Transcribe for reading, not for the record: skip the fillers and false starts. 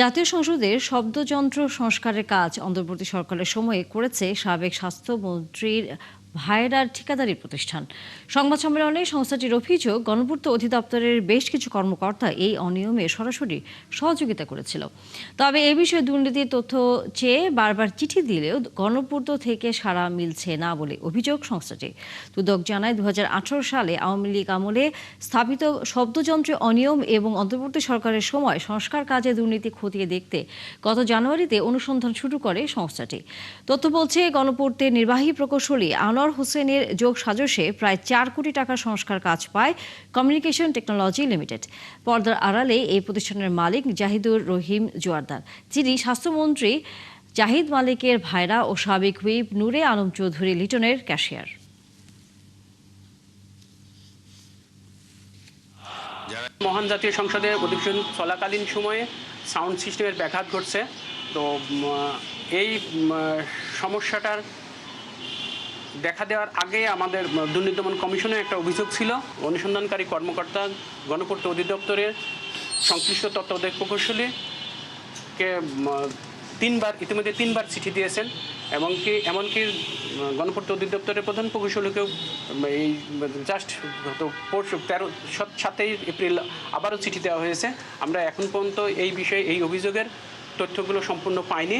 জাতীয় সংসদের শব্দযন্ত্র সংস্কারের কাজ অন্তর্বর্তী সরকারের সময়ে করেছে সাবেক স্বাস্থ্যমন্ত্রীর ভাইরার ঠিকাদারি প্রতিষ্ঠান। সংবাদ সম্মেলনে সংস্থাটির অভিযোগ, গণপূর্ত অধিদপ্তরের বেশ কিছু কর্মকর্তা এই অনিয়মে সরাসরি সহযোগিতা করেছিল। তবে এ বিষয়ে দুর্নীতির তথ্য চেয়ে বারবার চিঠি দিলেও গণপূর্ত থেকে সাড়া মিলছে না বলে অভিযোগ সংস্থাটি। দুদক জানায়, 2018 সালে আওয়ামী লীগ আমলে স্থাপিত শব্দযন্ত্রে অনিয়ম এবং অন্তর্বর্তী সরকারের সময় সংস্কার কাজে দুর্নীতি খতিয়ে দেখতে গত জানুয়ারিতে অনুসন্ধান শুরু করে সংস্থাটি। তথ্য বলছে, গণপূর্তের নির্বাহী প্রকৌশলী আনোয়ার হোসেনের যোগ সাজশে প্রায় 4 কোটি টাকা সংস্কার কাজ পায় কমিউনিকেশন টেকনোলজি লিমিটেড। পর্দার আড়ালে এই প্রতিষ্ঠানের মালিক জাহিদুর রহিম জোয়ারদার, যিনি স্বাস্থ্যমন্ত্রী জাহিদ মালিকের ভাইরা ও সাবেক হুইপ নূরে আলম চৌধুরী লিটনের ক্যাশিয়ার। মহান জাতীয় সংসদে অধিবেশন চলাকালীন সময়ে সাউন্ড সিস্টেমের ব্যাঘাত ঘটছে। তো এই সমস্যাটার দেখা দেওয়ার আগে আমাদের দুর্নীতি দমন কমিশনের একটা অভিযোগ ছিল। অনুসন্ধানকারী কর্মকর্তা গণপূর্ত অধিদপ্তরের সংশ্লিষ্ট তত্ত্বাবধায়ক প্রকৌশলীকে ইতিমধ্যে তিনবার চিঠি দিয়েছেন, এমনকি গণপূর্ত অধিদপ্তরের প্রধান প্রকৌশলীকেও এই জাস্ট গত 7ই এপ্রিল আবারও চিঠি দেওয়া হয়েছে। আমরা এখন পর্যন্ত এই বিষয়ে এই অভিযোগের তথ্যগুলো সম্পূর্ণ পাইনি।